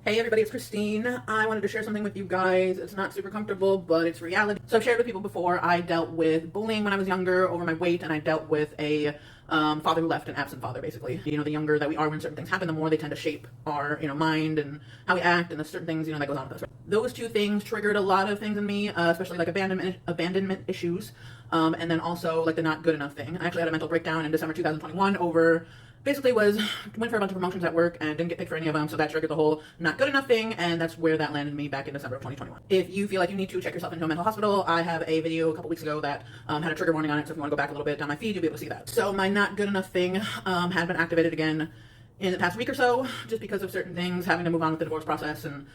Hey everybody, it's Christine. I wanted to share something with you guys. It's not super comfortable, but it's reality. So I've shared with people before, I dealt with bullying when I was younger, over my weight, and I dealt with a father who left, an absent father, basically. You know, the younger that we are when certain things happen, the more they tend to shape our, mind and how we act, and the certain things, that goes on with us. Those two things triggered a lot of things in me, especially like abandonment issues, and then also like the not good enough thing. I actually had a mental breakdown in December 2021 over basically went for a bunch of promotions at work and didn't get picked for any of them, so that triggered the whole not good enough thing, and that's where that landed me back in December of 2021. If you feel like you need to check yourself into a mental hospital, I have a video a couple weeks ago that had a trigger warning on it, so if you want to go back a little bit down my feed, you'll be able to see that. So my not good enough thing had been activated again in the past week or so, just because of certain things, having to move on with the divorce process and,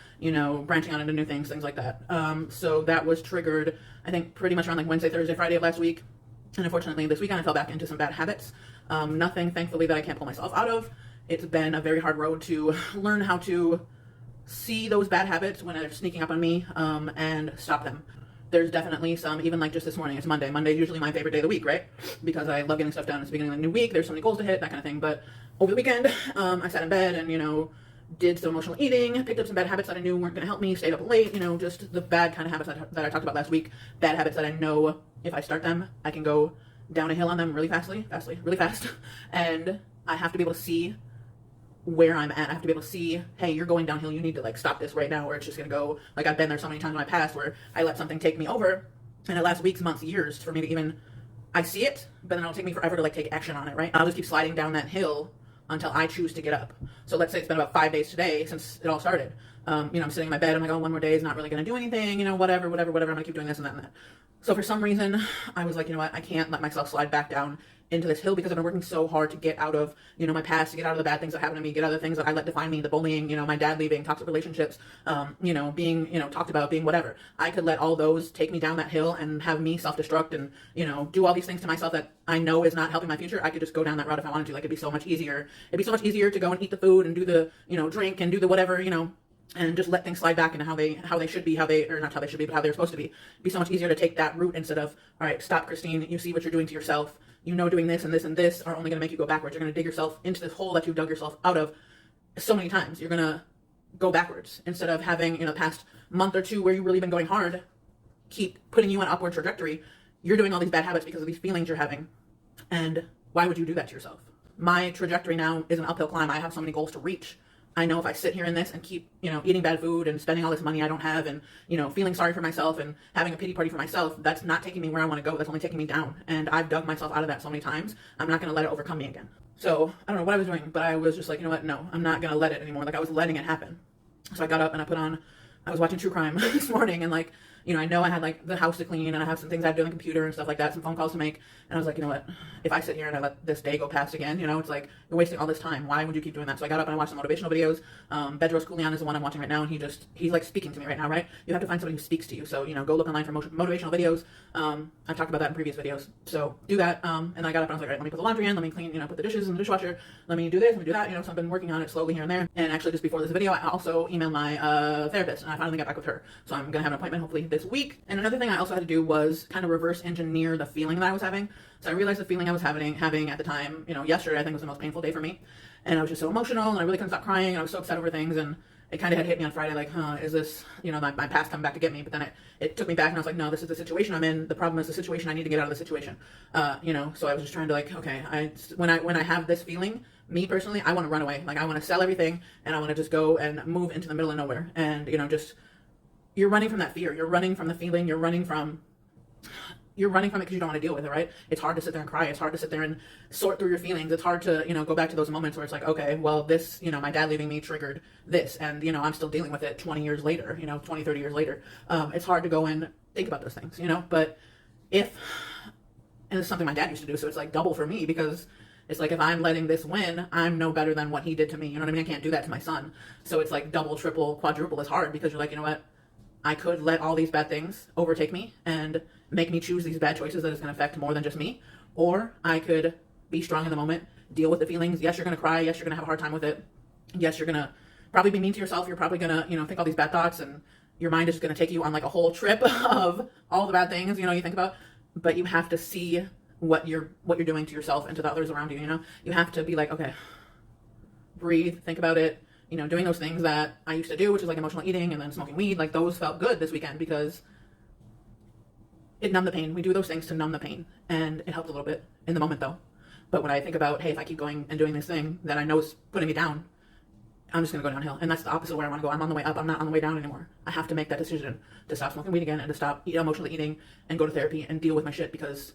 branching out into new things like that. So that was triggered, I think, pretty much around like Wednesday, Thursday, Friday of last week. And unfortunately, this weekend I fell back into some bad habits. Nothing, thankfully, that I can't pull myself out of. It's been a very hard road to learn how to see those bad habits when they're sneaking up on me and stop them. There's definitely some, even like just this morning, it's Monday. Monday is usually my favorite day of the week, right? Because I love getting stuff done. It's the beginning of the new week. There's so many goals to hit, that kind of thing. But over the weekend, I sat in bed and, did some emotional eating, picked up some bad habits that I knew weren't going to help me, stayed up late, just the bad kind of habits that I talked about last week. Bad habits that I know if I start them, I can go down a hill on them really really fast. And I have to be able to see where I'm at. I have to be able to see, hey, you're going downhill. You need to stop this right now, or it's just going to go, I've been there so many times in my past where I let something take me over and it lasts weeks, months, years for me to even, I see it, but then it'll take me forever to take action on it, right? I'll just keep sliding down that hill until I choose to get up. So let's say it's been about 5 days today since it all started. I'm sitting in my bed, I'm like, oh, one more day is not really going to do anything, whatever, I'm going to keep doing this and that and that. So for some reason, I was like, I can't let myself slide back down into this hill because I've been working so hard to get out of, my past, to get out of the bad things that happened to me, get out of the things that I let define me, the bullying, my dad leaving, toxic relationships, being, talked about, being whatever. I could let all those take me down that hill and have me self-destruct and, do all these things to myself that I know is not helping my future. I could just go down that route if I wanted to. It'd be so much easier. It'd be so much easier to go and eat the food and do the, drink and do the whatever, and just let things slide back into how they should be, or not how they should be, but how they're supposed to be. It'd be so much easier to take that route instead of, all right, stop, Christine, you see what you're doing to yourself. Doing this and this and this are only going to make you go backwards. You're going to dig yourself into this hole that you've dug yourself out of so many times. You're going to go backwards instead of having, the past month or two where you've really been going hard, keep putting you on an upward trajectory. You're doing all these bad habits because of these feelings you're having. And why would you do that to yourself? My trajectory now is an uphill climb. I have so many goals to reach. I know if I sit here in this and keep, eating bad food and spending all this money I don't have and, feeling sorry for myself and having a pity party for myself, that's not taking me where I want to go. That's only taking me down. And I've dug myself out of that so many times. I'm not going to let it overcome me again. So I don't know what I was doing, but I was just like, you know what? No, I'm not going to let it anymore. I was letting it happen. So I got up and I was watching true crime this morning and I know I had the house to clean and I have some things I have to do on the computer and stuff like that, some phone calls to make. And I was like, you know what? If I sit here and I let this day go past again, it's like you're wasting all this time. Why would you keep doing that? So I got up and I watched some motivational videos. Bedros Koulian is the one I'm watching right now, and he's speaking to me right now, right? You have to find somebody who speaks to you. So, go look online for motivational videos. I've talked about that in previous videos. So do that. And I got up and I was like, all right, let me put the laundry in, let me clean, put the dishes in the dishwasher, let me do this, let me do that. So I've been working on it slowly here and there. And actually just before this video, I also emailed my therapist and I finally got back with her. So I'm going to have an appointment hopefully this week. And another thing I also had to do was kind of reverse engineer the feeling that I was having. So I realized the feeling I was having at the time, yesterday I think was the most painful day for me. And I was just so emotional and I really couldn't stop crying and I was so upset over things, and it kind of had hit me on Friday is this, my past coming back to get me? But then it took me back and I was like, no, this is the situation I'm in. The problem is the situation. I need to get out of the situation. So I was just trying to okay, when I have this feeling, me personally, I want to run away. I want to sell everything and I want to just go and move into the middle of nowhere. And, you're running from that fear. You're running from the feeling. You're running from it because you don't want to deal with it, right? It's hard to sit there and cry. It's hard to sit there and sort through your feelings. It's hard to, go back to those moments where it's like, okay, well, this, my dad leaving me triggered this. And, I'm still dealing with it 20 years later, 20, 30 years later. It's hard to go and think about those things, but and it's something my dad used to do. So it's double for me because it's if I'm letting this win, I'm no better than what he did to me. You know what I mean? I can't do that to my son. So it's double, triple, quadruple is hard because you're you know what? I could let all these bad things overtake me and make me choose these bad choices that is going to affect more than just me. Or I could be strong in the moment, deal with the feelings. Yes, you're going to cry. Yes, you're going to have a hard time with it. Yes, you're going to probably be mean to yourself. You're probably going to, think all these bad thoughts, and your mind is just going to take you on a whole trip of all the bad things, you think about. But you have to see what you're doing to yourself and to the others around you, You have to be okay, breathe, think about it, doing those things that I used to do, which is like emotional eating and then smoking weed, like those felt good this weekend because it numbed the pain. We do those things to numb the pain, and it helped a little bit in the moment though. But when I think about, hey, if I keep going and doing this thing that I know is putting me down, I'm just going to go downhill. And that's the opposite of where I want to go. I'm on the way up. I'm not on the way down anymore. I have to make that decision to stop smoking weed again and to stop emotionally eating and go to therapy and deal with my shit, because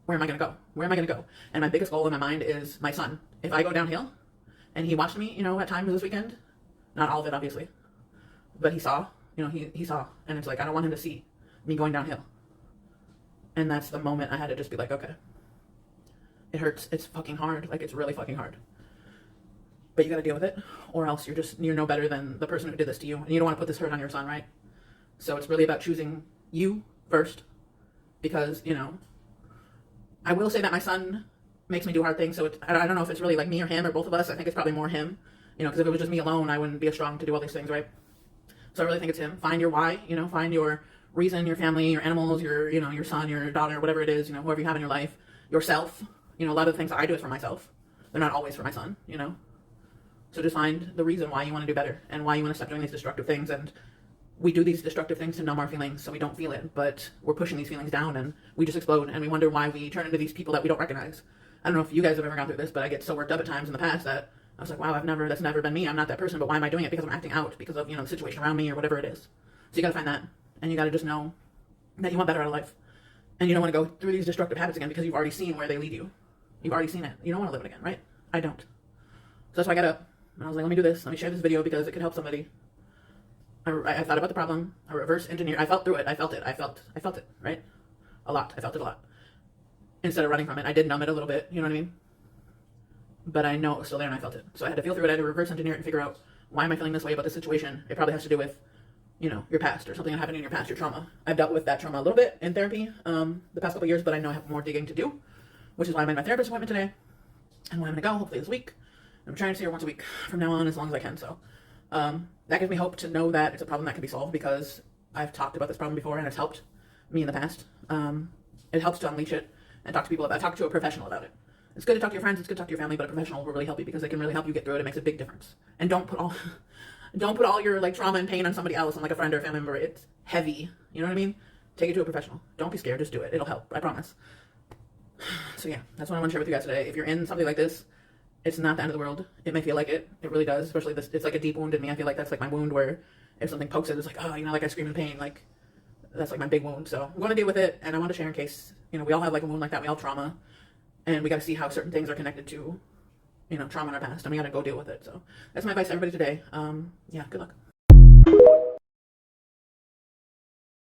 where am I going to go? Where am I going to go? And my biggest goal in my mind is my son. If I go downhill, and he watched me, at times this weekend, not all of it, obviously, but he saw, he saw. And it's like, I don't want him to see me going downhill. And that's the moment I had to just be like, okay, it hurts. It's fucking hard. Like, it's really fucking hard. But you got to deal with it, or else you're no better than the person who did this to you. And you don't want to put this hurt on your son, right? So it's really about choosing you first, because, I will say that my son makes me do hard things. So I don't know if it's really like me or him or both of us. I think it's probably more him, because if it was just me alone, I wouldn't be as strong to do all these things, right? So I really think it's him. Find your why, find your reason, your family, your animals, your son, your daughter, whatever it is, whoever you have in your life, yourself. A lot of the things I do is for myself. They're not always for my son, So just find the reason why you want to do better and why you want to stop doing these destructive things. And we do these destructive things to numb our feelings so we don't feel it, but we're pushing these feelings down and we just explode, and we wonder why we turn into these people that we don't recognize. I don't know if you guys have ever gone through this, but I get so worked up at times in the past that I was like, wow, that's never been me. I'm not that person, but why am I doing it? Because I'm acting out because of, the situation around me or whatever it is. So you got to find that, and you got to just know that you want better out of life, and you don't want to go through these destructive habits again because you've already seen where they lead you. You've already seen it. You don't want to live it again, right? I don't. So that's why I got up and I was like, let me do this. Let me share this video because it could help somebody. I thought about the problem. I reverse engineered. I felt through it. I felt it, right? A lot. I felt it a lot. Instead of running from it, I did numb it a little bit. You know what I mean? But I know it was still there and I felt it. So I had to feel through it. I had to reverse engineer it and figure out, why am I feeling this way about this situation? It probably has to do with, your past or something that happened in your past, your trauma. I've dealt with that trauma a little bit in therapy the past couple of years, but I know I have more digging to do, which is why I made my therapist appointment today and why I'm going to go hopefully this week. I'm trying to see her once a week from now on as long as I can. So that gives me hope to know that it's a problem that can be solved, because I've talked about this problem before and it's helped me in the past. It helps to unleash it and talk to people about it. Talk to a professional about it. It's good to talk to your friends, it's good to talk to your family, but a professional will really help you because they can really help you get through it. It makes a big difference. And don't put all your like trauma and pain on somebody else, on like a friend or a family member. It's heavy. You know what I mean? Take it to a professional. Don't be scared, just do it. It'll help. I promise. So yeah, that's what I want to share with you guys today. If you're in something like this, it's not the end of the world. It may feel like it. It really does. Especially this, it's like a deep wound in me. I feel like that's like my wound where if something pokes it, it's like, oh, like I scream in pain. Like that's like my big wound. So I'm going to deal with it, and I want to share in case, we all have like a wound like that. We all have trauma, and we got to see how certain things are connected to, trauma in our past, and we got to go deal with it. So that's my advice to everybody today. Yeah, good luck.